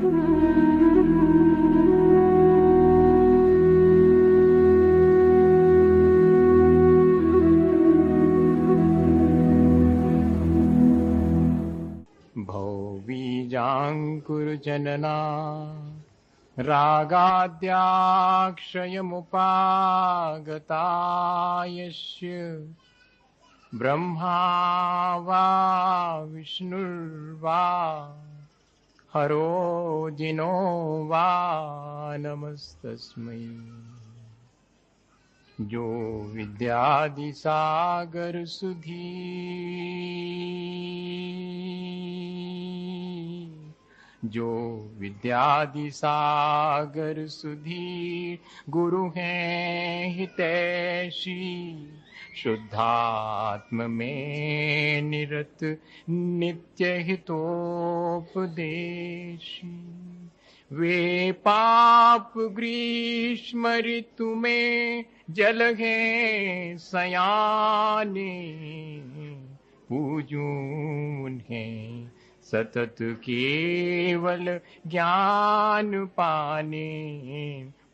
भौबीजाङ्कुरजनना रागाद्याक्षयमुपागता यस्य ब्रह्मा वा विष्णुर्वा हरो जिनो वा नमस्तस्मै। जो विद्यादिसागर सुधी जो विद्यादिसागर सुधी गुरु हैं हितैषी शुद्धात्म में निरत नित्य हितोपदेशी। वे पाप ग्रीष्म ऋतु में जल हैं सयाने पूजूं उन्हें सतत केवल ज्ञान पाने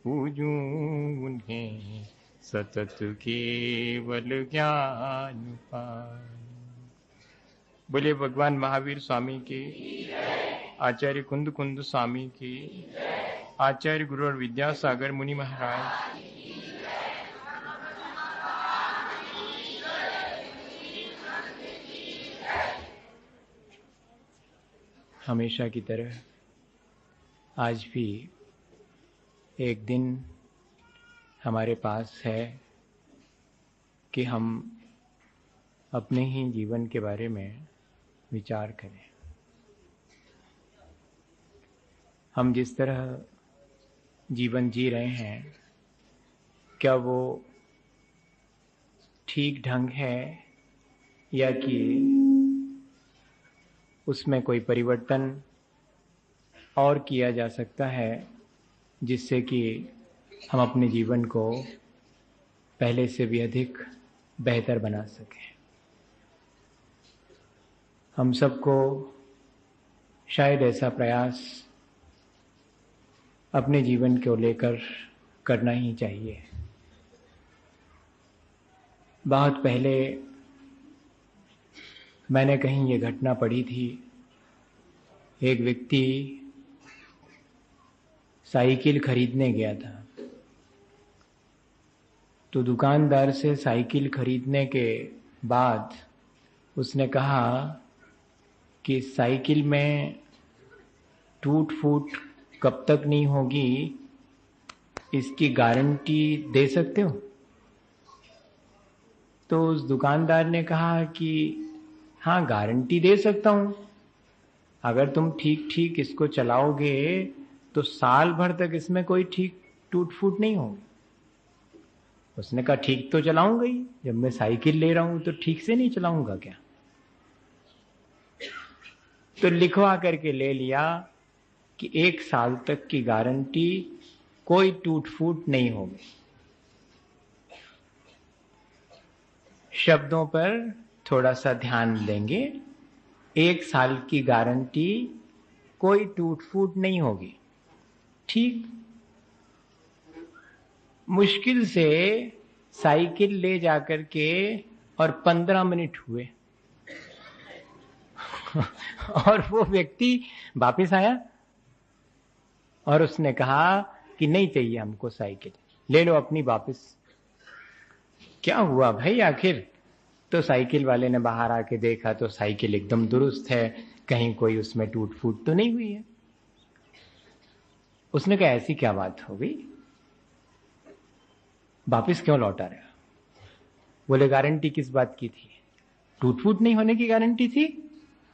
पूजूं उन्हें सतत केवल ज्ञान पाने। बोले भगवान महावीर स्वामी के, आचार्य कुंद कुंद स्वामी की, आचार्य गुरु और विद्यासागर मुनि महाराज, हमेशा की तरह आज भी एक दिन हमारे पास है कि हम अपने ही जीवन के बारे में विचार करें। हम जिस तरह जीवन जी रहे हैं, क्या वो ठीक ढंग है या कि उसमें कोई परिवर्तन और किया जा सकता है जिससे कि हम अपने जीवन को पहले से भी अधिक बेहतर बना सकें। हम सबको शायद ऐसा प्रयास अपने जीवन को लेकर करना ही चाहिए। बहुत पहले मैंने कहीं ये घटना पढ़ी थी। एक व्यक्ति साइकिल खरीदने गया था, तो दुकानदार से साइकिल खरीदने के बाद उसने कहा कि साइकिल में टूट फूट कब तक नहीं होगी, इसकी गारंटी दे सकते हो? तो उस दुकानदार ने कहा कि हाँ, गारंटी दे सकता हूं। अगर तुम ठीक ठीक इसको चलाओगे तो साल भर तक इसमें कोई ठीक टूट फूट नहीं होगी। उसने कहा ठीक तो चलाऊंगा ही, जब मैं साइकिल ले रहा हूं तो ठीक से नहीं चलाऊंगा क्या? तो लिखवा करके ले लिया कि 1 साल तक की गारंटी, कोई टूट फूट नहीं होगी। शब्दों पर थोड़ा सा ध्यान देंगे। 1 साल की गारंटी, कोई टूट फूट नहीं होगी। ठीक मुश्किल से साइकिल ले जाकर के और 15 मिनट हुए और वो व्यक्ति वापस आया और उसने कहा कि नहीं चाहिए हमको साइकिल, ले लो अपनी वापस। क्या हुआ भाई आखिर? तो साइकिल वाले ने बाहर आके देखा तो साइकिल एकदम दुरुस्त है, कहीं कोई उसमें टूट फूट तो नहीं हुई है। उसने कहा ऐसी क्या बात हो गई, वापस क्यों लौटा रहे? बोले गारंटी किस बात की थी? टूट फूट नहीं होने की गारंटी थी,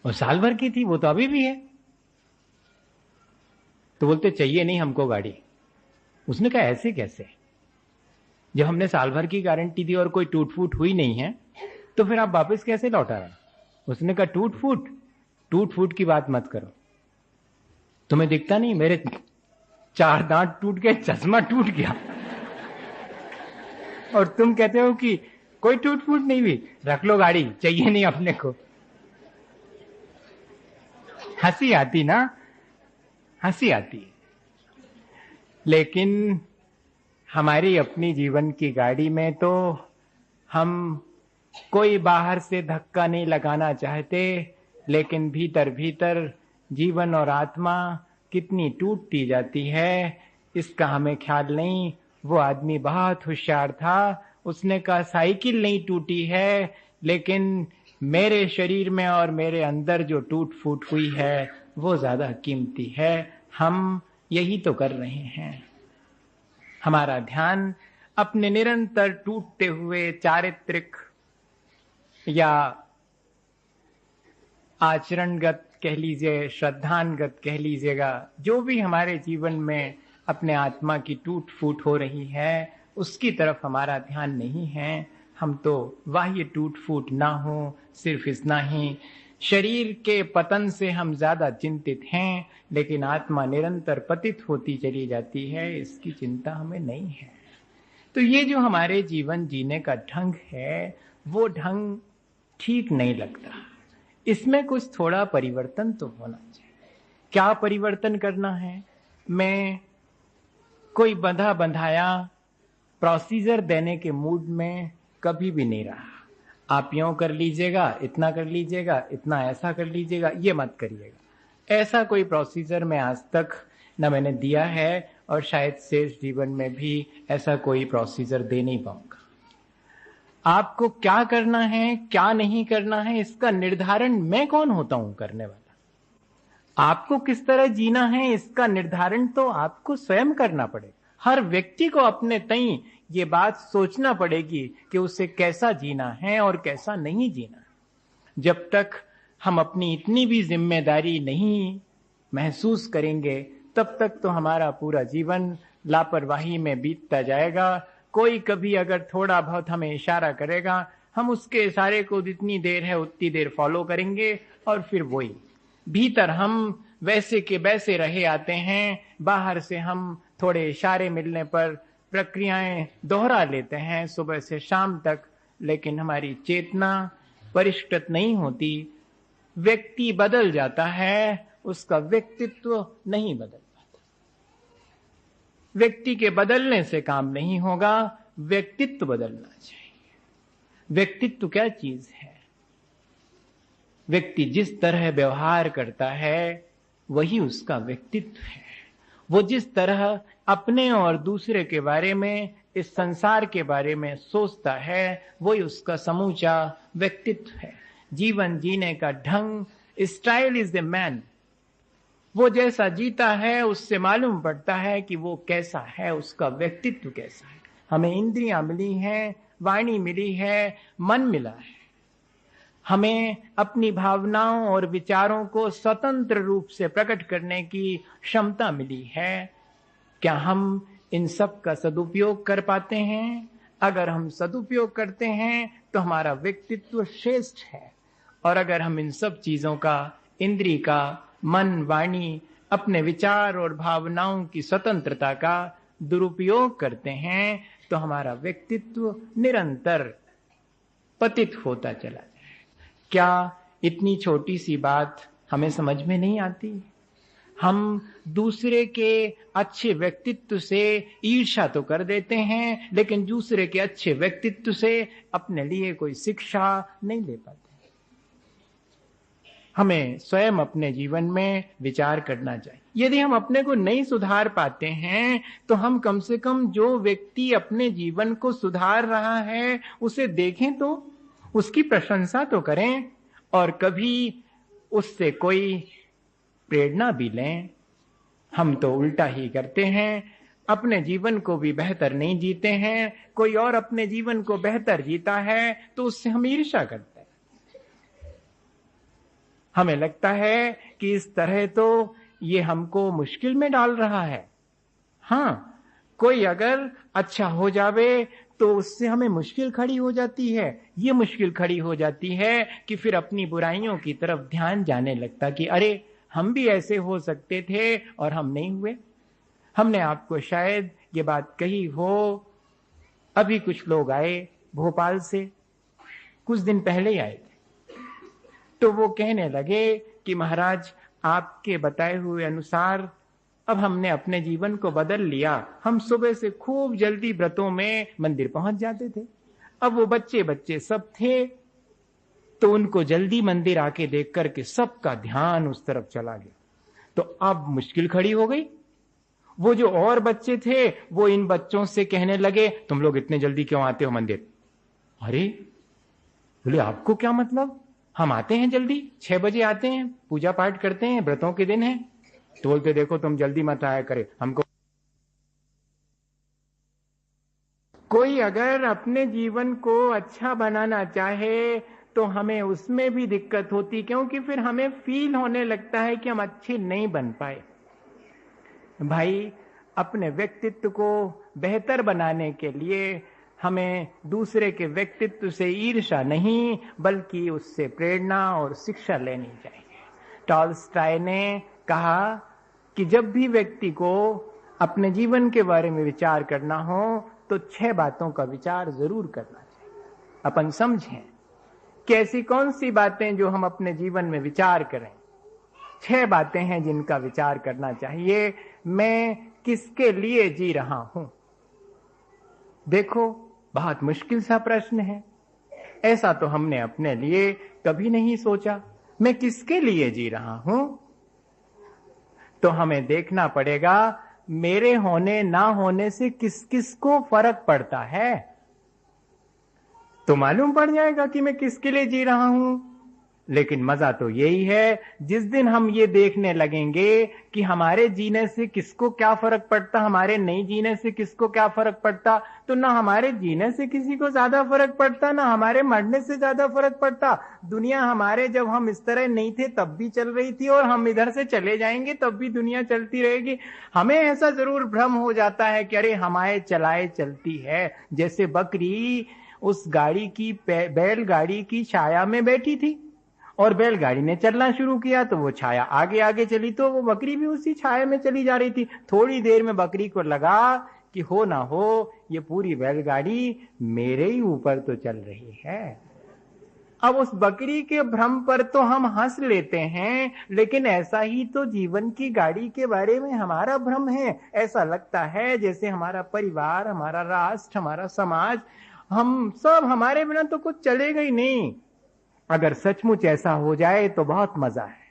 और साल भर की थी, वो तो अभी भी है। तो बोलते चाहिए नहीं हमको गाड़ी। उसने कहा ऐसे कैसे, जब हमने साल भर की गारंटी दी और कोई टूट फूट हुई नहीं है तो फिर आप वापस कैसे लौटा रहे? उसने कहा टूट फूट की बात मत करो। तुम्हें दिखता नहीं मेरे 4 दांत टूट गए, चश्मा टूट गया, और तुम कहते हो कि कोई टूट फूट नहीं हुई, रख लो गाड़ी, चाहिए नहीं अपने को। हंसी आती ना। हंसी आती है। लेकिन हमारी अपनी जीवन की गाड़ी में तो हम कोई बाहर से धक्का नहीं लगाना चाहते, लेकिन भीतर भीतर जीवन और आत्मा कितनी टूटती जाती है इसका हमें ख्याल नहीं। वो आदमी बहुत होशियार था, उसने कहा साइकिल नहीं टूटी है, लेकिन मेरे शरीर में और मेरे अंदर जो टूट फूट हुई है वो ज्यादा कीमती है। हम यही तो कर रहे हैं। हमारा ध्यान अपने निरंतर टूटते हुए चारित्रिक या आचरणगत कह लीजिए, श्रद्धानगत कह लीजिएगा, जो भी हमारे जीवन में अपने आत्मा की टूट फूट हो रही है उसकी तरफ हमारा ध्यान नहीं है। हम तो बाह्य टूट फूट ना हो, सिर्फ इतना ही, शरीर के पतन से हम ज्यादा चिंतित हैं, लेकिन आत्मा निरंतर पतित होती चली जाती है, इसकी चिंता हमें नहीं है। तो ये जो हमारे जीवन जीने का ढंग है वो ढंग ठीक नहीं लगता। इसमें कुछ थोड़ा परिवर्तन तो होना चाहिए। क्या परिवर्तन करना है? मैं कोई बंधा बंधाया प्रोसीजर देने के मूड में कभी भी नहीं रहा। आप यूं कर लीजिएगा, इतना कर लीजिएगा, इतना ऐसा कर लीजिएगा, ये मत करिएगा, ऐसा कोई प्रोसीजर मैं आज तक न मैंने दिया है और शायद शेष जीवन में भी ऐसा कोई प्रोसीजर दे नहीं पाऊंगा। आपको क्या करना है क्या नहीं करना है इसका निर्धारण मैं कौन होता हूं करने वाला? आपको किस तरह जीना है इसका निर्धारण तो आपको स्वयं करना पड़ेगा। हर व्यक्ति को अपने तई ये बात सोचना पड़ेगी कि उसे कैसा जीना है और कैसा नहीं जीना। जब तक हम अपनी इतनी भी जिम्मेदारी नहीं महसूस करेंगे तब तक तो हमारा पूरा जीवन लापरवाही में बीतता जाएगा। कोई कभी अगर थोड़ा बहुत हमें इशारा करेगा, हम उसके इशारे को जितनी देर है उतनी देर फॉलो करेंगे और फिर वही भीतर हम वैसे के वैसे रहे आते हैं। बाहर से हम थोड़े इशारे मिलने पर प्रक्रियाएं दोहरा लेते हैं सुबह से शाम तक, लेकिन हमारी चेतना परिष्कृत नहीं होती। व्यक्ति बदल जाता है, उसका व्यक्तित्व नहीं बदल पाता। व्यक्ति के बदलने से काम नहीं होगा, व्यक्तित्व बदलना चाहिए। व्यक्तित्व क्या चीज है? व्यक्ति जिस तरह व्यवहार करता है वही उसका व्यक्तित्व है। वो जिस तरह अपने और दूसरे के बारे में, इस संसार के बारे में सोचता है वही उसका समूचा व्यक्तित्व है। जीवन जीने का ढंग, स्टाइल इज द मैन। वो जैसा जीता है उससे मालूम पड़ता है कि वो कैसा है, उसका व्यक्तित्व कैसा है। हमें इंद्रियां मिली हैं, वाणी मिली है, मन मिला है। हमें अपनी भावनाओं और विचारों को स्वतंत्र रूप से प्रकट करने की क्षमता मिली है। क्या हम इन सब का सदुपयोग कर पाते हैं? अगर हम सदुपयोग करते हैं तो हमारा व्यक्तित्व श्रेष्ठ है, और अगर हम इन सब चीजों का, इंद्रिय का, मन, वाणी, अपने विचार और भावनाओं की स्वतंत्रता का दुरुपयोग करते हैं तो हमारा व्यक्तित्व निरंतर पतित होता चला जाए। क्या इतनी छोटी सी बात हमें समझ में नहीं आती? हम दूसरे के अच्छे व्यक्तित्व से ईर्ष्या तो कर देते हैं, लेकिन दूसरे के अच्छे व्यक्तित्व से अपने लिए कोई शिक्षा नहीं ले पाते। हमें स्वयं अपने जीवन में विचार करना चाहिए। यदि हम अपने को नहीं सुधार पाते हैं तो हम कम से कम जो व्यक्ति अपने जीवन को सुधार रहा है उसे देखें, तो उसकी प्रशंसा तो करें और कभी उससे कोई प्रेरणा भी लें। हम तो उल्टा ही करते हैं, अपने जीवन को भी बेहतर नहीं जीते हैं। कोई और अपने जीवन को बेहतर जीता है तो उससे हम ईर्ष्या करते हैं। हमें लगता है कि इस तरह तो ये हमको मुश्किल में डाल रहा है। हाँ, कोई अगर अच्छा हो जावे तो उससे हमें मुश्किल खड़ी हो जाती है। ये मुश्किल खड़ी हो जाती है कि फिर अपनी बुराइयों की तरफ ध्यान जाने लगता कि अरे हम भी ऐसे हो सकते थे और हम नहीं हुए। हमने आपको शायद ये बात कही हो। अभी कुछ लोग आए भोपाल से, कुछ दिन पहले ही आए थे, तो वो कहने लगे कि महाराज आपके बताए हुए अनुसार अब हमने अपने जीवन को बदल लिया। हम सुबह से खूब जल्दी व्रतों में मंदिर पहुंच जाते थे। अब वो बच्चे बच्चे सब थे तो उनको जल्दी मंदिर आके देख करके सबका ध्यान उस तरफ चला गया। तो अब मुश्किल खड़ी हो गई। वो जो और बच्चे थे वो इन बच्चों से कहने लगे, तुम लोग इतने जल्दी क्यों आते हो मंदिर? अरे बोले, आपको क्या मतलब? हम आते हैं जल्दी, 6 बजे आते हैं, पूजा पाठ करते हैं, व्रतों के दिन है। तो बोलते, देखो तुम जल्दी मत आया करे, हमको। कोई अगर अपने जीवन को अच्छा बनाना चाहे तो हमें उसमें भी दिक्कत होती, क्योंकि फिर हमें फील होने लगता है कि हम अच्छे नहीं बन पाए। भाई, अपने व्यक्तित्व को बेहतर बनाने के लिए हमें दूसरे के व्यक्तित्व से ईर्ष्या नहीं बल्कि उससे प्रेरणा और शिक्षा लेनी चाहिए। टॉल्स्टॉय ने कहा कि जब भी व्यक्ति को अपने जीवन के बारे में विचार करना हो तो 6 बातों का विचार जरूर करना चाहिए। अपन समझें कि ऐसी कौन सी बातें जो हम अपने जीवन में विचार करें। 6 बातें हैं जिनका विचार करना चाहिए। मैं किसके लिए जी रहा हूं? देखो, बहुत मुश्किल सा प्रश्न है। ऐसा तो हमने अपने लिए कभी नहीं सोचा। मैं किसके लिए जी रहा हूं? तो हमें देखना पड़ेगा मेरे होने ना होने से किस किस को फर्क पड़ता है। तो मालूम पड़ जाएगा कि मैं किसके लिए जी रहा हूं। लेकिन मजा तो यही है जिस दिन हम ये देखने लगेंगे कि हमारे जीने से किसको क्या फर्क पड़ता, हमारे नहीं जीने से किसको क्या फर्क पड़ता। तो ना हमारे जीने से किसी को ज्यादा फर्क पड़ता, ना हमारे मरने से ज्यादा फर्क पड़ता। दुनिया हमारे जब हम इस तरह नहीं थे तब भी चल रही थी, और हम इधर से चले जाएंगे तब भी दुनिया चलती रहेगी। हमें ऐसा जरूर भ्रम हो जाता है कि अरे हमारे चलाए चलती है। जैसे बकरी उस गाड़ी की बैलगाड़ी की छाया में बैठी थी और बैलगाड़ी ने चलना शुरू किया तो वो छाया आगे आगे चली, तो वो बकरी भी उसी छाया में चली जा रही थी। थोड़ी देर में बकरी को लगा कि हो ना हो ये पूरी बैलगाड़ी मेरे ही ऊपर तो चल रही है। अब उस बकरी के भ्रम पर तो हम हंस लेते हैं, लेकिन ऐसा ही तो जीवन की गाड़ी के बारे में हमारा भ्रम है। ऐसा लगता है जैसे हमारा परिवार, हमारा राष्ट्र, हमारा समाज, हम सब हमारे बिना तो कुछ चलेगा ही नहीं। अगर सचमुच ऐसा हो जाए तो बहुत मजा है।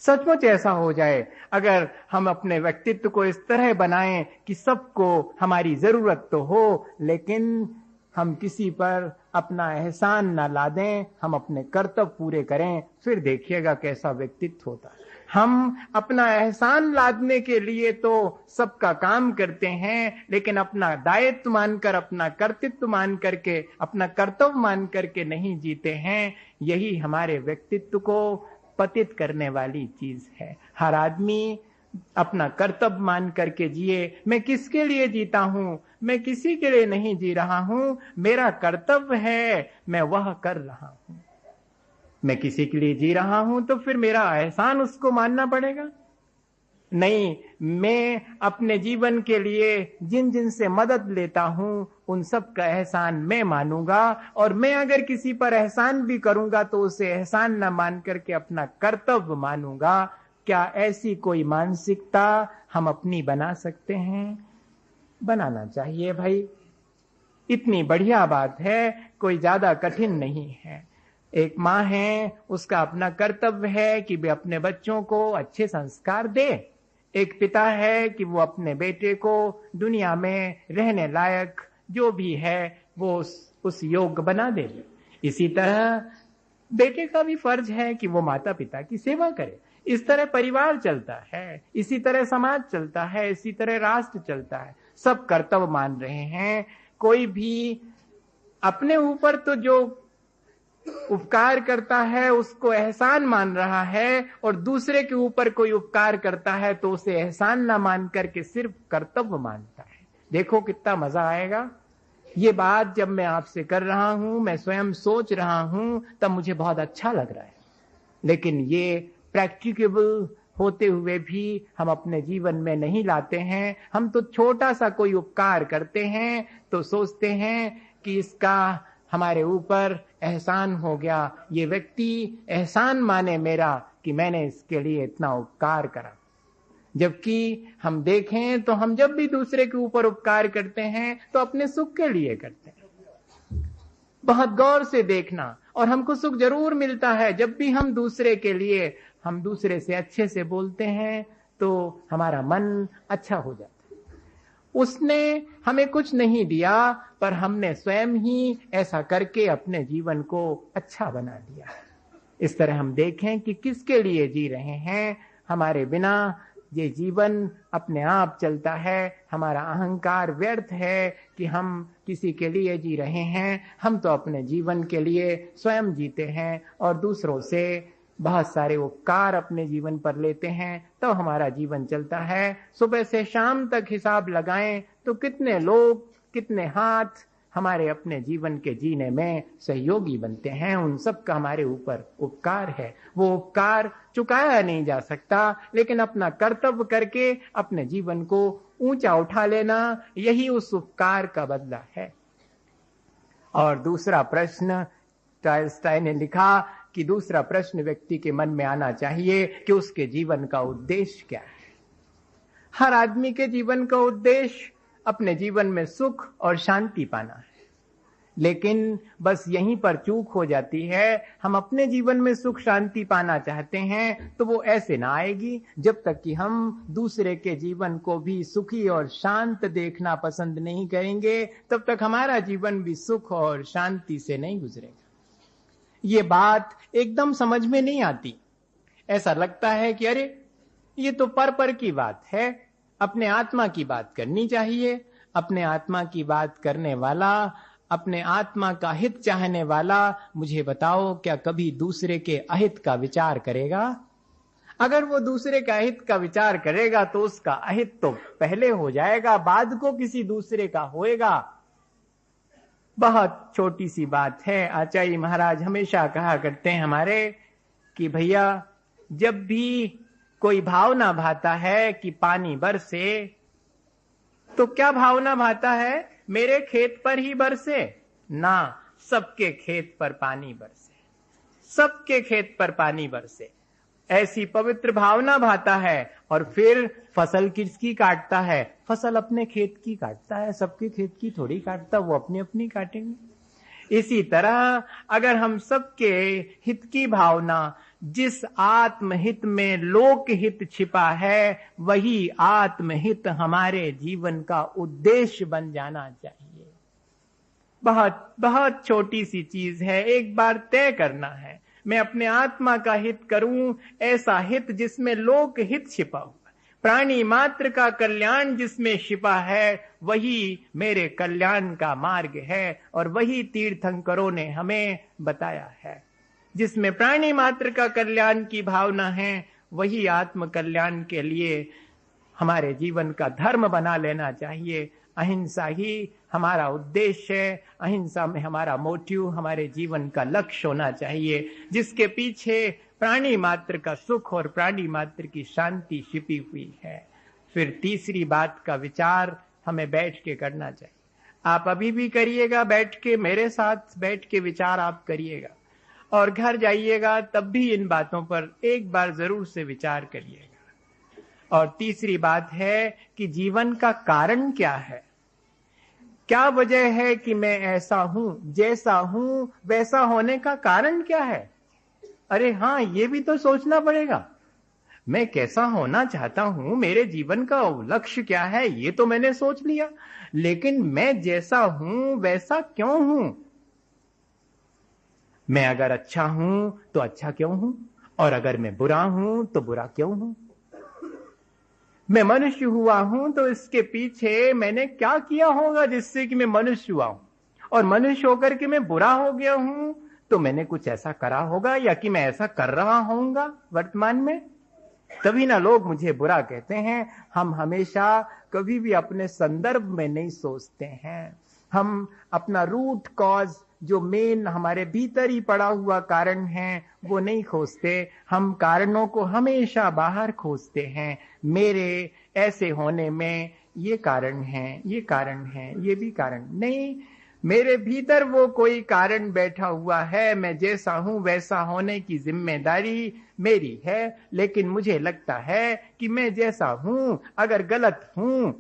सचमुच ऐसा हो जाए, अगर हम अपने व्यक्तित्व को इस तरह बनाएं कि सबको हमारी जरूरत तो हो लेकिन हम किसी पर अपना एहसान ना लादें, हम अपने कर्तव्य पूरे करें, फिर देखिएगा कैसा व्यक्तित्व होता है। हम अपना एहसान लादने के लिए तो सबका काम करते हैं, लेकिन अपना दायित्व मानकर, अपना कर्तव्य मान करके, अपना कर्तव्य मान करके नहीं जीते हैं। यही हमारे व्यक्तित्व को पतित करने वाली चीज है। हर आदमी अपना कर्तव्य मान करके जिए। मैं किसके लिए जीता हूं? मैं किसी के लिए नहीं जी रहा हूं। मेरा कर्तव्य है, मैं वह कर रहा हूं। मैं किसी के लिए जी रहा हूं तो फिर मेरा एहसान उसको मानना पड़ेगा। नहीं, मैं अपने जीवन के लिए जिन जिन से मदद लेता हूं उन सब का एहसान मैं मानूंगा, और मैं अगर किसी पर एहसान भी करूंगा तो उसे एहसान न मान करके अपना कर्तव्य मानूंगा। क्या ऐसी कोई मानसिकता हम अपनी बना सकते हैं? बनाना चाहिए भाई। इतनी बढ़िया बात है, कोई ज्यादा कठिन नहीं है। एक माँ है, उसका अपना कर्तव्य है कि वे अपने बच्चों को अच्छे संस्कार दे। एक पिता है कि वो अपने बेटे को दुनिया में रहने लायक जो भी है वो उस योग्य बना दे। इसी तरह बेटे का भी फर्ज है कि वो माता पिता की सेवा करे। इस तरह परिवार चलता है, इसी तरह समाज चलता है, इसी तरह राष्ट्र चलता है। सब कर्तव्य मान रहे हैं। कोई भी अपने ऊपर तो जो उपकार करता है उसको एहसान मान रहा है, और दूसरे के ऊपर कोई उपकार करता है तो उसे एहसान ना मान करके सिर्फ कर्तव्य मानता है। देखो कितना मजा आएगा। ये बात जब मैं आपसे कर रहा हूं, मैं स्वयं सोच रहा हूं, तब मुझे बहुत अच्छा लग रहा है। लेकिन ये प्रैक्टिकेबल होते हुए भी हम अपने जीवन में नहीं लाते हैं। हम तो छोटा सा कोई उपकार करते हैं तो सोचते हैं कि इसका हमारे ऊपर एहसान हो गया, ये व्यक्ति एहसान माने मेरा कि मैंने इसके लिए इतना उपकार करा। जबकि हम देखें तो हम जब भी दूसरे के ऊपर उपकार करते हैं तो अपने सुख के लिए करते हैं। बहुत गौर से देखना, और हमको सुख जरूर मिलता है जब भी हम दूसरे के लिए, हम दूसरे से अच्छे से बोलते हैं तो हमारा मन अच्छा हो जाता है। उसने हमें कुछ नहीं दिया, पर हमने स्वयं ही ऐसा करके अपने जीवन को अच्छा बना दिया। इस तरह हम देखें कि किसके लिए जी रहे हैं। हमारे बिना ये जीवन अपने आप चलता है। हमारा अहंकार व्यर्थ है कि हम किसी के लिए जी रहे हैं। हम तो अपने जीवन के लिए स्वयं जीते हैं और दूसरों से बहुत सारे उपकार अपने जीवन पर लेते हैं, तो हमारा जीवन चलता है। सुबह से शाम तक हिसाब लगाएं तो कितने लोग, कितने हाथ हमारे अपने जीवन के जीने में सहयोगी बनते हैं। उन सब का हमारे ऊपर उपकार है। वो उपकार चुकाया नहीं जा सकता, लेकिन अपना कर्तव्य करके अपने जीवन को ऊंचा उठा लेना, यही उस उपकार का बदला है। और दूसरा प्रश्न, टॉलस्टॉय ने लिखा कि दूसरा प्रश्न व्यक्ति के मन में आना चाहिए कि उसके जीवन का उद्देश्य क्या है। हर आदमी के जीवन का उद्देश्य अपने जीवन में सुख और शांति पाना है, लेकिन बस यहीं पर चूक हो जाती है। हम अपने जीवन में सुख शांति पाना चाहते हैं तो वो ऐसे ना आएगी जब तक कि हम दूसरे के जीवन को भी सुखी और शांत देखना पसंद नहीं करेंगे, तब तक हमारा जीवन भी सुख और शांति से नहीं गुजरेगा। ये बात एकदम समझ में नहीं आती। ऐसा लगता है कि अरे ये तो पर की बात है, अपने आत्मा की बात करनी चाहिए। अपने आत्मा की बात करने वाला, अपने आत्मा का हित चाहने वाला, मुझे बताओ क्या कभी दूसरे के अहित का विचार करेगा? अगर वो दूसरे का अहित का विचार करेगा तो उसका अहित तो पहले हो जाएगा, बाद को किसी दूसरे का होएगा। बहुत छोटी सी बात है। आचार्य महाराज हमेशा कहा करते हैं हमारे कि भैया, जब भी कोई भावना भाता है कि पानी बरसे, तो क्या भावना भाता है? मेरे खेत पर ही बरसे ना, सबके खेत पर पानी बरसे, सबके खेत पर पानी बरसे, ऐसी पवित्र भावना भाता है। और फिर फसल किसकी काटता है? फसल अपने खेत की काटता है, सबके खेत की थोड़ी काटता, वो अपनी अपनी काटेंगे। इसी तरह अगर हम सबके हित की भावना, जिस आत्महित में लोक हित छिपा है, वही आत्महित हमारे जीवन का उद्देश्य बन जाना चाहिए। बहुत बहुत छोटी सी चीज है, एक बार तय करना है, मैं अपने आत्मा का हित करूं, ऐसा हित जिसमें लोक हित छिपा हुआ, प्राणी मात्र का कल्याण जिसमें छिपा है, वही मेरे कल्याण का मार्ग है। और वही तीर्थंकरों ने हमें बताया है। जिसमें प्राणी मात्र का कल्याण की भावना है, वही आत्म कल्याण के लिए हमारे जीवन का धर्म बना लेना चाहिए। अहिंसा ही हमारा उद्देश्य है, अहिंसा में हमारा मोटिव, हमारे जीवन का लक्ष्य होना चाहिए, जिसके पीछे प्राणी मात्र का सुख और प्राणी मात्र की शांति छिपी हुई है। फिर तीसरी बात का विचार हमें बैठ के करना चाहिए। आप अभी भी करिएगा, बैठ के मेरे साथ बैठ के विचार आप करिएगा, और घर जाइएगा तब भी इन बातों पर एक बार जरूर से विचार करिएगा। और तीसरी बात है कि जीवन का कारण क्या है, क्या वजह है कि मैं ऐसा हूं, जैसा हूं वैसा होने का कारण क्या है? अरे हाँ, ये भी तो सोचना पड़ेगा। मैं कैसा होना चाहता हूं, मेरे जीवन का लक्ष्य क्या है, ये तो मैंने सोच लिया, लेकिन मैं जैसा हूं वैसा क्यों हूं? मैं अगर अच्छा हूं तो अच्छा क्यों हूं, और अगर मैं बुरा हूं तो बुरा क्यों हूं? मैं मनुष्य हुआ हूं तो इसके पीछे मैंने क्या किया होगा जिससे कि मैं मनुष्य हुआ हूं, और मनुष्य होकर के मैं बुरा हो गया हूं तो मैंने कुछ ऐसा करा होगा, या कि मैं ऐसा कर रहा होऊंगा वर्तमान में, तभी ना लोग मुझे बुरा कहते हैं। हम हमेशा कभी भी अपने संदर्भ में नहीं सोचते हैं। हम अपना रूट कॉज, जो मेन हमारे भीतर ही पड़ा हुआ कारण है, वो नहीं खोजते। हम कारणों को हमेशा बाहर खोजते हैं। मेरे ऐसे होने में ये कारण है, ये कारण है, ये भी कारण नहीं। मेरे भीतर वो कोई कारण बैठा हुआ है, मैं जैसा हूं वैसा होने की जिम्मेदारी मेरी है, लेकिन मुझे लगता है कि मैं जैसा हूं अगर गलत हूं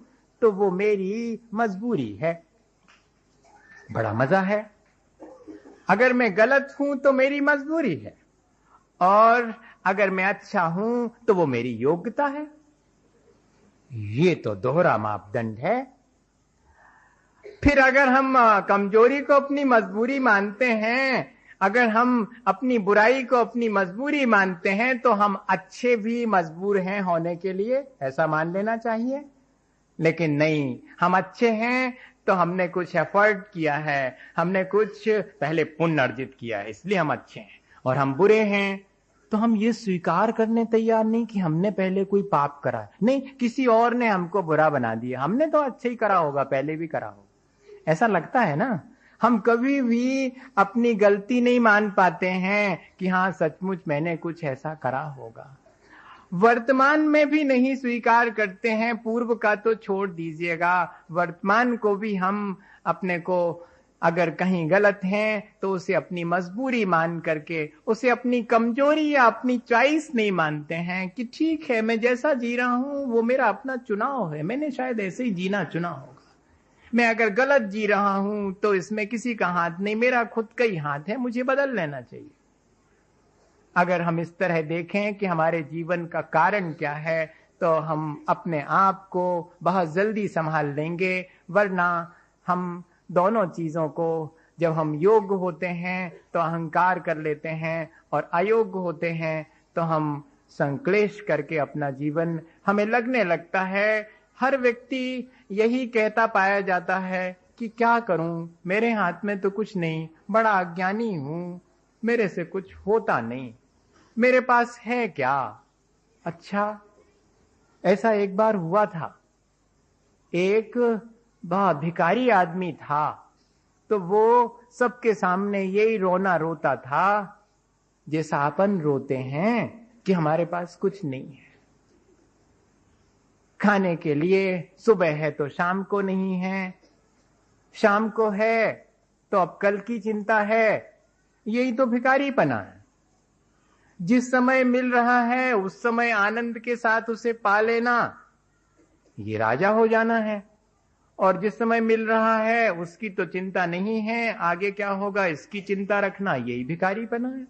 तो वो मेरी मजबूरी है। बड़ा मजा है। अगर मैं गलत हूं तो मेरी मजबूरी है, और अगर मैं अच्छा हूं तो वो मेरी योग्यता है। ये तो दोहरा मापदंड है। फिर अगर हम कमजोरी को अपनी मजबूरी मानते हैं, अगर हम अपनी बुराई को अपनी मजबूरी मानते हैं, तो हम अच्छे भी मजबूर हैं होने के लिए, ऐसा मान लेना चाहिए। लेकिन नहीं, हम अच्छे हैं तो हमने कुछ एफर्ट किया है, हमने कुछ पहले पुण्य अर्जित किया है, इसलिए हम अच्छे हैं। और हम बुरे हैं तो हम ये स्वीकार करने तैयार नहीं कि हमने पहले कोई पाप करा है। नहीं, किसी और ने हमको बुरा बना दिया, हमने तो अच्छे ही करा होगा, पहले भी करा होगा, ऐसा लगता है ना। हम कभी भी अपनी गलती नहीं मान पाते हैं कि हाँ सचमुच मैंने कुछ ऐसा करा होगा। वर्तमान में भी नहीं स्वीकार करते हैं, पूर्व का तो छोड़ दीजिएगा, वर्तमान को भी हम अपने को अगर कहीं गलत हैं तो उसे अपनी मजबूरी मान करके, उसे अपनी कमजोरी या अपनी चॉइस नहीं मानते हैं कि ठीक है मैं जैसा जी रहा हूं वो मेरा अपना चुनाव है, मैंने शायद ऐसे ही जीना चुना होगा। मैं अगर गलत जी रहा हूं तो इसमें किसी का हाथ नहीं, मेरा खुद का ही हाथ है, मुझे बदल लेना चाहिए। अगर हम इस तरह देखें कि हमारे जीवन का कारण क्या है, तो हम अपने आप को बहुत जल्दी संभाल लेंगे। वरना हम दोनों चीजों को, जब हम योग्य होते हैं तो अहंकार कर लेते हैं, और अयोग्य होते हैं तो हम संक्लेश करके अपना जीवन, हमें लगने लगता है, हर व्यक्ति यही कहता पाया जाता है कि क्या करूं, मेरे हाथ में तो कुछ नहीं, बड़ा अज्ञानी हूं, मेरे से कुछ होता नहीं, मेरे पास है क्या। अच्छा, ऐसा एक बार हुआ था। एक बहुत भिखारी आदमी था, तो वो सबके सामने यही रोना रोता था जैसा अपन रोते हैं कि हमारे पास कुछ नहीं है, खाने के लिए सुबह है तो शाम को नहीं है, शाम को है तो अब कल की चिंता है। यही तो भिखारीपना है। जिस समय मिल रहा है उस समय आनंद के साथ उसे पा लेना, ये राजा हो जाना है। और जिस समय मिल रहा है उसकी तो चिंता नहीं है, आगे क्या होगा इसकी चिंता रखना, यही भिखारीपना है।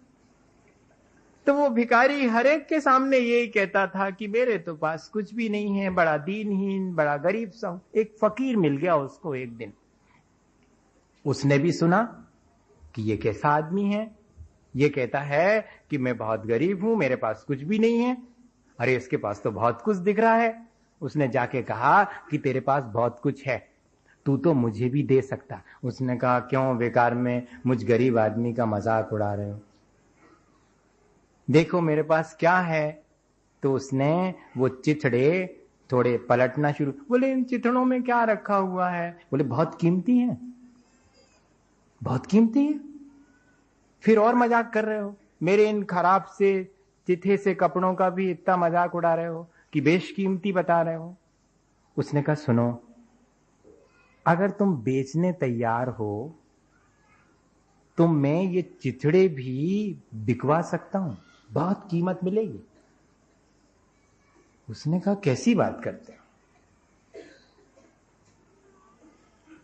तो वो भिखारी हर एक के सामने यही कहता था कि मेरे तो पास कुछ भी नहीं है, बड़ा दीनहीन, बड़ा गरीब सा हूं। एक फकीर मिल गया उसको एक दिन, उसने भी सुना कि ये कैसा आदमी है, ये कहता है कि मैं बहुत गरीब हूं, मेरे पास कुछ भी नहीं है। अरे इसके पास तो बहुत कुछ दिख रहा है। उसने जाके कहा कि तेरे पास बहुत कुछ है, तू तो मुझे भी दे सकता। उसने कहा क्यों बेकार में मुझ गरीब आदमी का मजाक उड़ा रहे हो, देखो मेरे पास क्या है। तो उसने वो चिथड़े थोड़े पलटना शुरू, बोले इन चिथड़ों में क्या रखा हुआ है, बोले बहुत कीमती है, बहुत कीमती है। फिर और मजाक कर रहे हो, मेरे इन खराब से चिथे से कपड़ों का भी इतना मजाक उड़ा रहे हो कि बेशकीमती बता रहे हो। उसने कहा सुनो, अगर तुम बेचने तैयार हो तो मैं ये चिथड़े भी बिकवा सकता हूं, बहुत कीमत मिलेगी। उसने कहा कैसी बात करते हो,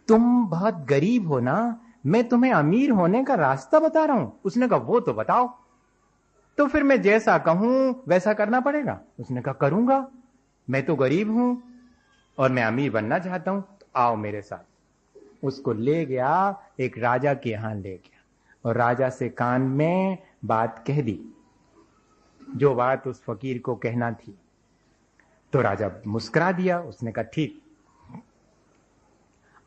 तुम बहुत गरीब हो ना, मैं तुम्हें अमीर होने का रास्ता बता रहा हूं। उसने कहा वो तो बताओ। तो फिर मैं जैसा कहूं वैसा करना पड़ेगा। उसने कहा करूंगा, मैं तो गरीब हूं और मैं अमीर बनना चाहता हूं, तो आओ मेरे साथ। उसको ले गया, एक राजा के यहां ले गया और राजा से कान में बात कह दी, जो बात उस फकीर को कहना थी। तो राजा मुस्कुरा दिया, उसने कहा ठीक।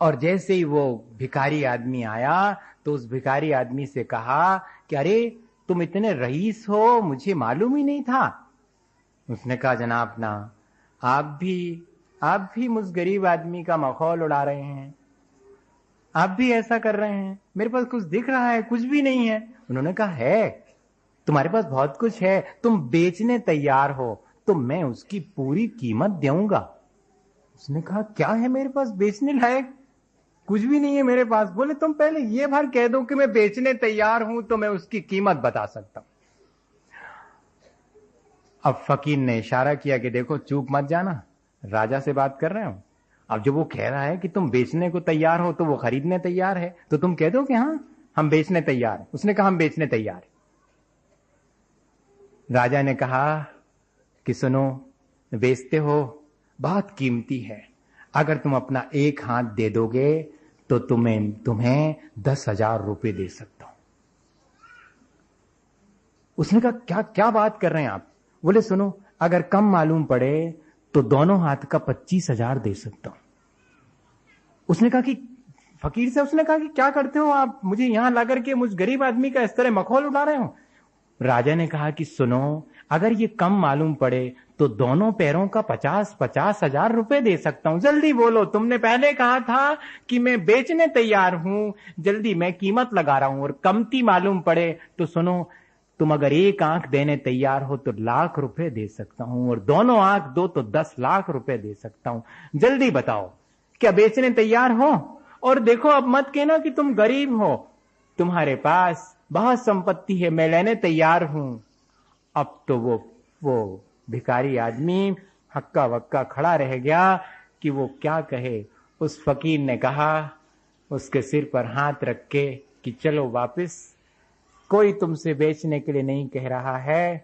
और जैसे ही वो भिखारी आदमी आया तो उस भिखारी आदमी से कहा कि अरे तुम इतने रईस हो, मुझे मालूम ही नहीं था। उसने कहा जनाब ना, आप भी मुझ गरीब आदमी का मखौल उड़ा रहे हैं, आप भी ऐसा कर रहे हैं, मेरे पास कुछ दिख रहा है, कुछ भी नहीं है। उन्होंने कहा है, तुम्हारे पास बहुत कुछ है, तुम बेचने तैयार हो तो मैं उसकी पूरी कीमत दूंगा। उसने कहा क्या है मेरे पास बेचने लायक, कुछ भी नहीं है मेरे पास। बोले तुम पहले ये बार कह दो कि मैं बेचने तैयार हूं तो मैं उसकी कीमत बता सकता हूं। अब फकीर ने इशारा किया कि देखो चूक मत जाना, राजा से बात कर रहे हो। अब जब वो कह रहा है कि तुम बेचने को तैयार हो तो वो खरीदने तैयार है, तो तुम कह दो कि हाँ हम बेचने तैयार हैं। उसने कहा हम बेचने तैयार हैं। राजा ने कहा कि सुनो, बेचते हो, बहुत कीमती है, अगर तुम अपना एक हाथ दे दोगे तो तुम्हें 10,000 रुपए दे सकता हूं। उसने कहा क्या क्या बात कर रहे हैं आप? बोले सुनो, अगर कम मालूम पड़े तो दोनों हाथ का 25,000 दे सकता हूं। उसने कहा कि फकीर से उसने कहा कि क्या करते हो आप, मुझे यहां लाकर के मुझ गरीब आदमी का इस तरह मखौल उड़ा रहे हो। राजा ने कहा कि सुनो, अगर ये कम मालूम पड़े तो दोनों पैरों का 50,000 रुपए दे सकता हूं। जल्दी बोलो, तुमने पहले कहा था कि मैं बेचने तैयार हूं, जल्दी मैं कीमत लगा रहा हूं, और कमती मालूम पड़े तो सुनो, तुम अगर एक आंख देने तैयार हो तो 1,00,000 रुपए दे सकता हूं, और दोनों आंख दो तो 10 लाख रुपए दे सकता हूं। जल्दी बताओ, क्या बेचने तैयार हो? और देखो, अब मत कहना कि तुम गरीब हो, तुम्हारे पास बहुत संपत्ति है, मैं लेने तैयार हूं। अब तो वो भिखारी आदमी हक्का वक्का खड़ा रह गया कि वो क्या कहे। उस फकीर ने कहा, उसके सिर पर हाथ रख के, कि चलो वापस, कोई तुमसे बेचने के लिए नहीं कह रहा है,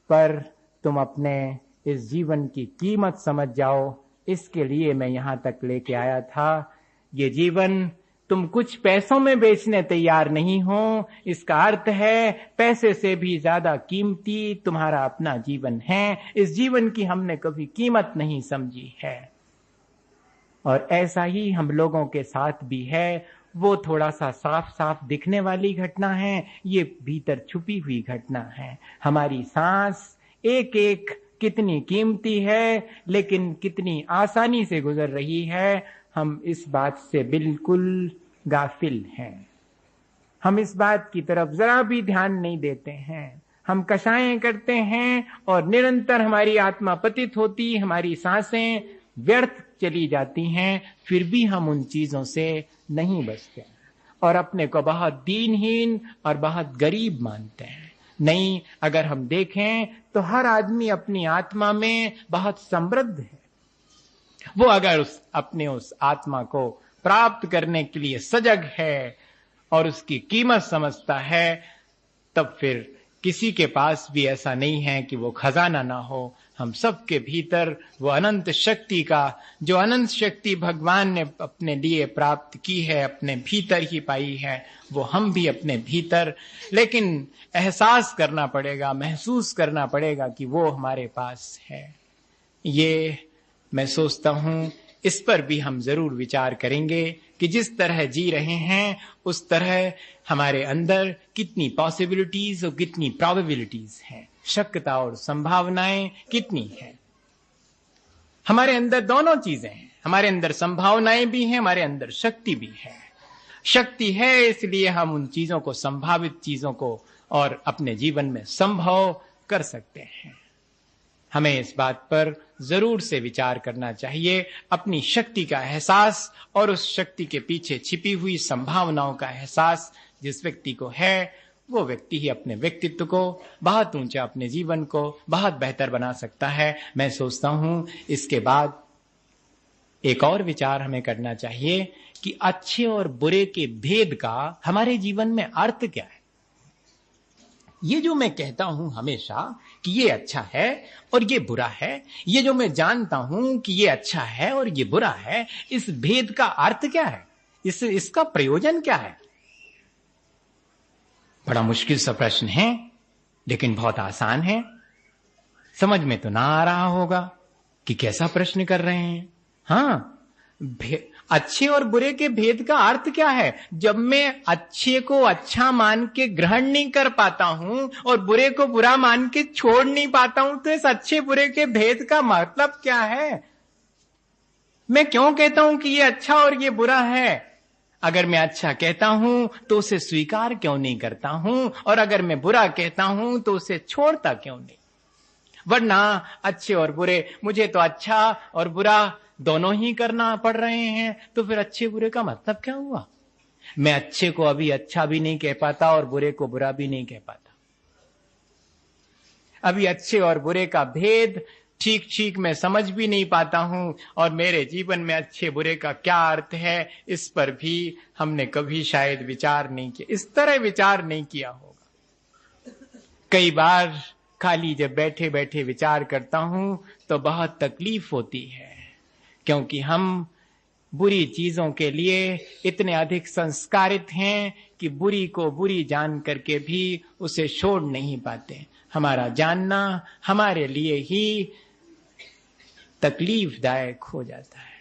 पर तुम अपने इस जीवन की कीमत समझ जाओ, इसके लिए मैं यहां तक लेके आया था। ये जीवन तुम कुछ पैसों में बेचने तैयार नहीं हो, इसका अर्थ है पैसे से भी ज्यादा कीमती तुम्हारा अपना जीवन है। इस जीवन की हमने कभी कीमत नहीं समझी है। और ऐसा ही हम लोगों के साथ भी है। वो थोड़ा सा साफ साफ दिखने वाली घटना है, ये भीतर छुपी हुई घटना है। हमारी सांस एक एक कितनी कीमती है, लेकिन कितनी आसानी से गुजर रही है, हम इस बात से बिल्कुल गाफिल हैं। हम इस बात की तरफ जरा भी ध्यान नहीं देते हैं। हम कषायें करते हैं और निरंतर हमारी आत्मा पतित होती, हमारी सांसें व्यर्थ चली जाती हैं, फिर भी हम उन चीजों से नहीं बचते और अपने को बहुत दीनहीन और बहुत गरीब मानते हैं। नहीं, अगर हम देखें तो हर आदमी अपनी आत्मा में बहुत समृद्ध है। वो अगर अपने उस आत्मा को प्राप्त करने के लिए सजग है और उसकी कीमत समझता है, तब फिर किसी के पास भी ऐसा नहीं है कि वो खजाना ना हो। हम सबके भीतर वो अनंत शक्ति का, जो अनंत शक्ति भगवान ने अपने लिए प्राप्त की है, अपने भीतर ही पाई है, वो हम भी अपने भीतर, लेकिन एहसास करना पड़ेगा, महसूस करना पड़ेगा कि वो हमारे पास है। ये मैं सोचता हूं इस पर भी हम जरूर विचार करेंगे कि जिस तरह जी रहे हैं उस तरह हमारे अंदर कितनी पॉसिबिलिटीज और कितनी प्रोबेबिलिटीज हैं, शक्यता और संभावनाएं कितनी हैं। हमारे अंदर दोनों चीजें हैं, हमारे अंदर संभावनाएं भी हैं, हमारे अंदर शक्ति भी है। शक्ति है इसलिए हम उन चीजों को, संभावित चीजों को और अपने जीवन में संभव कर सकते हैं। हमें इस बात पर जरूर से विचार करना चाहिए। अपनी शक्ति का एहसास और उस शक्ति के पीछे छिपी हुई संभावनाओं का एहसास जिस व्यक्ति को है, वो व्यक्ति ही अपने व्यक्तित्व को बहुत ऊंचा, अपने जीवन को बहुत बेहतर बना सकता है। मैं सोचता हूं इसके बाद एक और विचार हमें करना चाहिए कि अच्छे और बुरे के भेद का हमारे जीवन में अर्थ क्या है। ये जो मैं कहता हूं हमेशा कि ये अच्छा है और ये बुरा है, ये जो मैं जानता हूं कि ये अच्छा है और ये बुरा है, इस भेद का अर्थ क्या है, इसका प्रयोजन क्या है? बड़ा मुश्किल सा प्रश्न है, लेकिन बहुत आसान है। समझ में तो ना आ रहा होगा कि कैसा प्रश्न कर रहे हैं। हाँ, अच्छे और बुरे के भेद का अर्थ क्या है? जब मैं अच्छे को अच्छा मान के ग्रहण नहीं कर पाता हूं और बुरे को बुरा मान के छोड़ नहीं पाता हूं, तो इस अच्छे बुरे के भेद का मतलब क्या है? मैं क्यों कहता हूं कि ये अच्छा और ये बुरा है? अगर मैं अच्छा कहता हूं तो उसे स्वीकार क्यों नहीं करता हूं, और अगर मैं बुरा कहता हूं तो उसे छोड़ता क्यों नहीं? वरना अच्छे और बुरे, मुझे तो अच्छा और बुरा दोनों ही करना पड़ रहे हैं, तो फिर अच्छे बुरे का मतलब क्या हुआ? मैं अच्छे को अभी अच्छा भी नहीं कह पाता और बुरे को बुरा भी नहीं कह पाता। अभी अच्छे और बुरे का भेद ठीक ठीक मैं समझ भी नहीं पाता हूं, और मेरे जीवन में अच्छे बुरे का क्या अर्थ है, इस पर भी हमने कभी शायद विचार नहीं किया, इस तरह विचार नहीं किया होगा। कई बार खाली जब बैठे बैठे विचार करता हूं तो बहुत तकलीफ होती है, क्योंकि हम बुरी चीजों के लिए इतने अधिक संस्कारित हैं कि बुरी को बुरी जान करके भी उसे छोड़ नहीं पाते। हमारा जानना हमारे लिए ही तकलीफदायक हो जाता है।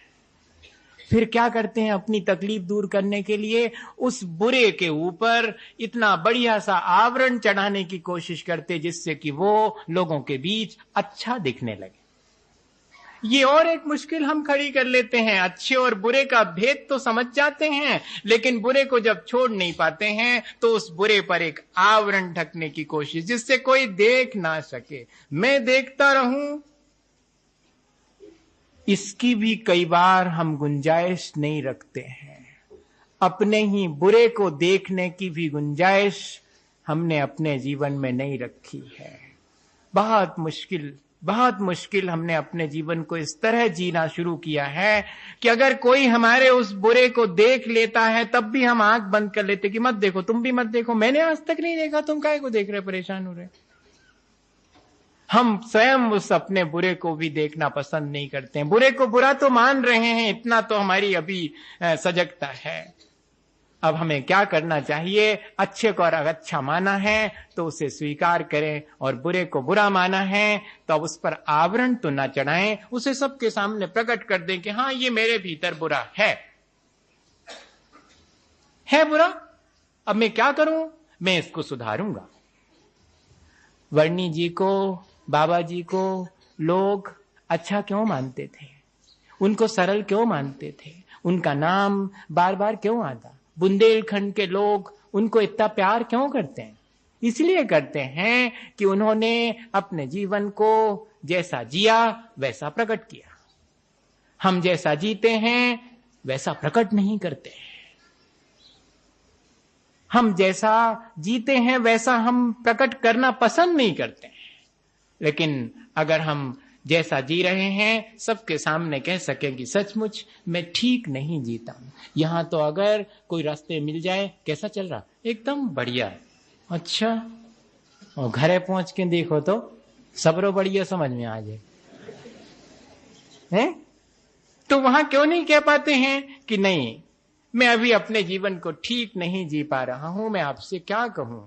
फिर क्या करते हैं, अपनी तकलीफ दूर करने के लिए उस बुरे के ऊपर इतना बढ़िया सा आवरण चढ़ाने की कोशिश करते जिससे कि वो लोगों के बीच अच्छा दिखने लगे। ये और एक मुश्किल हम खड़ी कर लेते हैं। अच्छे और बुरे का भेद तो समझ जाते हैं, लेकिन बुरे को जब छोड़ नहीं पाते हैं तो उस बुरे पर एक आवरण ढकने की कोशिश, जिससे कोई देख ना सके, मैं देखता रहूं, इसकी भी कई बार हम गुंजाइश नहीं रखते हैं। अपने ही बुरे को देखने की भी गुंजाइश हमने अपने जीवन में नहीं रखी है। बहुत मुश्किल हमने अपने जीवन को इस तरह जीना शुरू किया है कि अगर कोई हमारे उस बुरे को देख लेता है तब भी हम आंख बंद कर लेते कि मत देखो, तुम भी मत देखो, मैंने आज तक नहीं देखा, तुम काहे को देख रहे, परेशान हो रहे। हम स्वयं उस अपने बुरे को भी देखना पसंद नहीं करते हैं। बुरे को बुरा तो मान रहे हैं, इतना तो हमारी अभी सजगता है। अब हमें क्या करना चाहिए? अच्छे को अगर अच्छा माना है तो उसे स्वीकार करें, और बुरे को बुरा माना है तो अब उस पर आवरण तो ना चढ़ाएं, उसे सबके सामने प्रकट कर दें कि हाँ, ये मेरे भीतर बुरा है बुरा। अब मैं क्या करूं? मैं इसको सुधारूंगा। वर्णी जी को, बाबा जी को लोग अच्छा क्यों मानते थे? उनको सरल क्यों मानते थे? उनका नाम बार बार क्यों आता? बुंदेलखंड के लोग उनको इतना प्यार क्यों करते हैं? इसलिए करते हैं कि उन्होंने अपने जीवन को जैसा जिया वैसा प्रकट किया। हम जैसा जीते हैं वैसा प्रकट नहीं करते हैं। हम जैसा जीते हैं वैसा हम प्रकट करना पसंद नहीं करते हैं। लेकिन अगर हम जैसा जी रहे हैं सबके सामने कह सकें कि सचमुच मैं ठीक नहीं जीता हूं। यहां तो अगर कोई रास्ते मिल जाए, कैसा चल रहा? एकदम बढ़िया। अच्छा, और घरे पहुंच के देखो तो सबरो बढ़िया समझ में आ जाए हैं? तो वहां क्यों नहीं कह पाते हैं कि नहीं, मैं अभी अपने जीवन को ठीक नहीं जी पा रहा हूं, मैं आपसे क्या कहूं।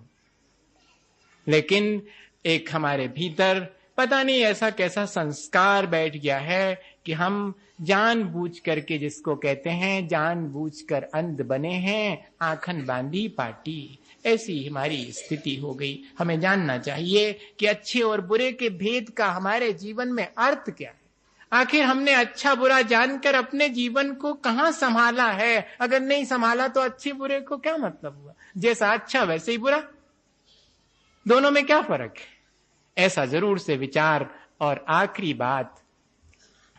लेकिन एक हमारे भीतर पता नहीं ऐसा कैसा संस्कार बैठ गया है कि हम जानबूझ करके, जिसको कहते हैं जानबूझकर अंध बने हैं, आंखन बांधी पाटी, ऐसी हमारी स्थिति हो गई। हमें जानना चाहिए कि अच्छे और बुरे के भेद का हमारे जीवन में अर्थ क्या है। आखिर हमने अच्छा बुरा जानकर अपने जीवन को कहां संभाला है? अगर नहीं संभाला तो अच्छे बुरे को क्या मतलब हुआ? जैसा अच्छा वैसे ही बुरा, दोनों में क्या फर्क है? ऐसा जरूर से विचार। और आखिरी बात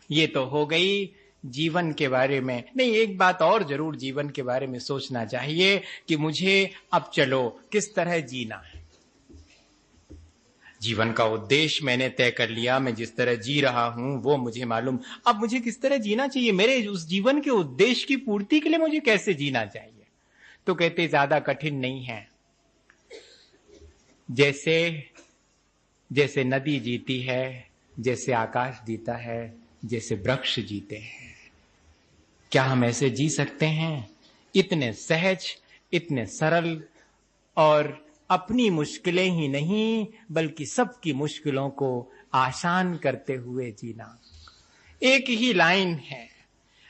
ये तो हो गई जीवन के बारे में। नहीं, एक बात और जरूर जीवन के बारे में सोचना चाहिए कि मुझे अब चलो किस तरह जीना है। जीवन का उद्देश्य मैंने तय कर लिया, मैं जिस तरह जी रहा हूं वो मुझे मालूम। अब मुझे किस तरह जीना चाहिए, मेरे उस जीवन के उद्देश्य की पूर्ति के लिए मुझे कैसे जीना चाहिए? तो कहते ज्यादा कठिन नहीं है। जैसे नदी जीती है, जैसे आकाश जीता है, जैसे वृक्ष जीते हैं। क्या हम ऐसे जी सकते हैं? इतने सहज, इतने सरल, और अपनी मुश्किलें ही नहीं बल्कि सबकी मुश्किलों को आसान करते हुए जीना। एक ही लाइन है,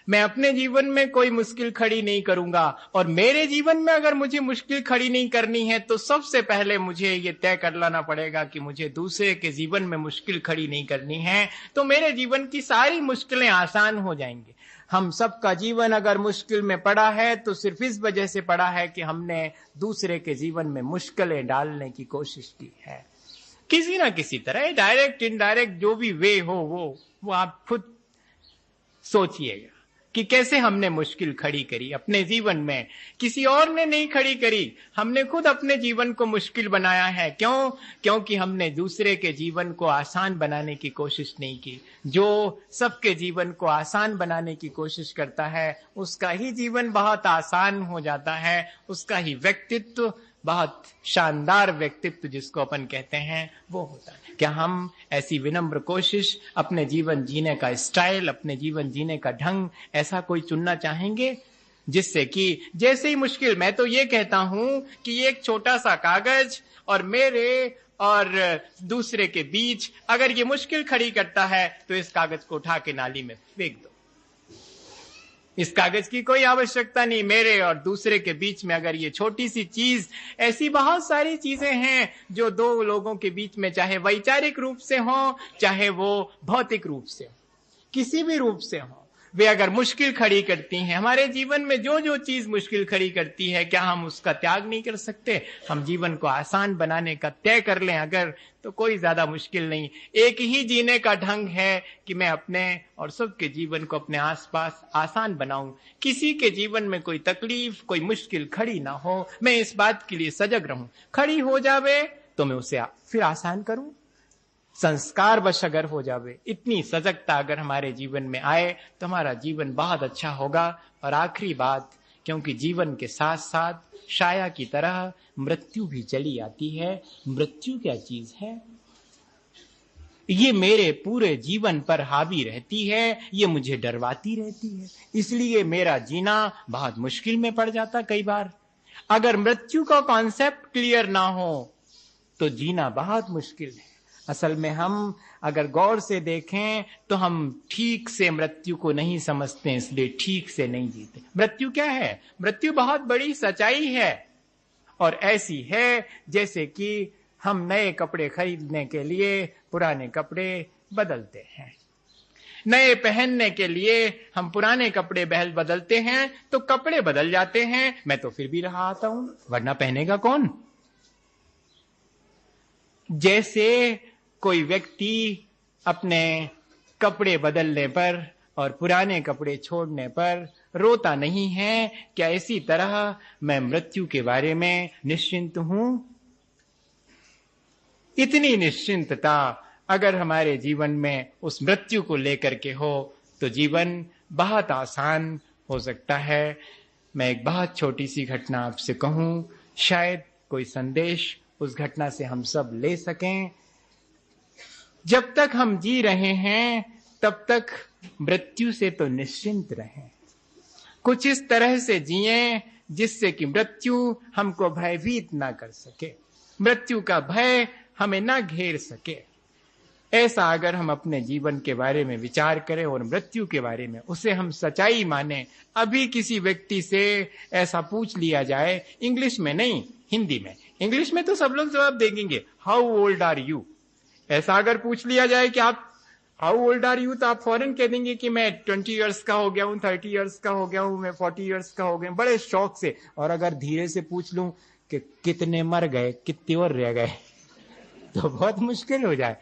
मैं अपने जीवन में कोई मुश्किल खड़ी नहीं करूंगा, और मेरे जीवन में अगर मुझे मुश्किल खड़ी नहीं करनी है तो सबसे पहले मुझे ये तय कर लेना पड़ेगा कि मुझे दूसरे के जीवन में मुश्किल खड़ी नहीं करनी है, तो मेरे जीवन की सारी मुश्किलें आसान हो जाएंगी। हम सबका जीवन अगर मुश्किल में पड़ा है तो सिर्फ इस वजह से पड़ा है कि हमने दूसरे के जीवन में मुश्किलें डालने की कोशिश की है। किसी ना किसी तरह, डायरेक्ट इनडायरेक्ट जो भी वे हो वो आप खुद सोचिएगा कि कैसे हमने मुश्किल खड़ी करी अपने जीवन में। किसी और ने नहीं खड़ी करी, हमने खुद अपने जीवन को मुश्किल बनाया है। क्यों? क्योंकि हमने दूसरे के जीवन को आसान बनाने की कोशिश नहीं की। जो सबके जीवन को आसान बनाने की कोशिश करता है उसका ही जीवन बहुत आसान हो जाता है, उसका ही व्यक्तित्व बहुत शानदार व्यक्तित्व जिसको अपन कहते हैं वो होता है। क्या हम ऐसी विनम्र कोशिश, अपने जीवन जीने का स्टाइल, अपने जीवन जीने का ढंग ऐसा कोई चुनना चाहेंगे जिससे कि जैसे ही मुश्किल, मैं तो ये कहता हूं कि एक छोटा सा कागज और मेरे और दूसरे के बीच अगर ये मुश्किल खड़ी करता है तो इस कागज को उठा के नाली में फेंक दो। इस कागज की कोई आवश्यकता नहीं। मेरे और दूसरे के बीच में अगर ये छोटी सी चीज, ऐसी बहुत सारी चीजें हैं जो दो लोगों के बीच में, चाहे वैचारिक रूप से हो चाहे वो भौतिक रूप से हो, किसी भी रूप से हो, वे अगर मुश्किल खड़ी करती हैं हमारे जीवन में, जो जो चीज मुश्किल खड़ी करती है, क्या हम उसका त्याग नहीं कर सकते? हम जीवन को आसान बनाने का तय कर लें अगर, तो कोई ज्यादा मुश्किल नहीं। एक ही जीने का ढंग है कि मैं अपने और सबके जीवन को अपने आसपास आसान बनाऊं, किसी के जीवन में कोई तकलीफ, कोई मुश्किल खड़ी ना हो, मैं इस बात के लिए सजग रहूं। खड़ी हो जावे तो मैं उसे फिर आसान करूं। संस्कार वश अगर हो जावे, इतनी सजगता अगर हमारे जीवन में आए तो हमारा जीवन बहुत अच्छा होगा। और आखिरी बात, क्योंकि जीवन के साथ साथ छाया की तरह मृत्यु भी चली आती है। मृत्यु क्या चीज है? ये मेरे पूरे जीवन पर हावी रहती है, ये मुझे डरवाती रहती है, इसलिए मेरा जीना बहुत मुश्किल में पड़ जाता कई बार। अगर मृत्यु का कॉन्सेप्ट क्लियर ना हो तो जीना बहुत मुश्किल है। असल में हम अगर गौर से देखें तो हम ठीक से मृत्यु को नहीं समझते, इसलिए ठीक से नहीं जीते। मृत्यु क्या है? मृत्यु बहुत बड़ी सच्चाई है और ऐसी है जैसे कि हम नए कपड़े खरीदने के लिए पुराने कपड़े बदलते हैं। नए पहनने के लिए हम पुराने कपड़े बदलते हैं तो कपड़े बदल जाते हैं, मैं तो फिर भी रहा आता हूं, वरना पहनेगा कौन? जैसे कोई व्यक्ति अपने कपड़े बदलने पर और पुराने कपड़े छोड़ने पर रोता नहीं है, क्या इसी तरह मैं मृत्यु के बारे में निश्चिंत हूं? इतनी निश्चिंतता अगर हमारे जीवन में उस मृत्यु को लेकर के हो तो जीवन बहुत आसान हो सकता है। मैं एक बहुत छोटी सी घटना आपसे कहूं, शायद कोई संदेश उस घटना से हम सब ले सकें। जब तक हम जी रहे हैं तब तक मृत्यु से तो निश्चिंत रहें। कुछ इस तरह से जिएं जिससे कि मृत्यु हमको भयभीत ना कर सके, मृत्यु का भय हमें ना घेर सके। ऐसा अगर हम अपने जीवन के बारे में विचार करें और मृत्यु के बारे में उसे हम सच्चाई माने। अभी किसी व्यक्ति से ऐसा पूछ लिया जाए, इंग्लिश में नहीं हिंदी में, इंग्लिश में तो सब लोग जवाब देंगे, हाउ ओल्ड आर यू। ऐसा अगर पूछ लिया जाए कि आप हाउ ओल्ड आर यू, तो आप फौरन कह देंगे कि मैं 20 इयर्स का हो गया हूं, 30 इयर्स का हो गया हूं, मैं 40 इयर्स का हो गया, बड़े शौक से। और अगर धीरे से पूछ लूं कि कितने मर गए, कितने और रह गए, तो बहुत मुश्किल हो जाए।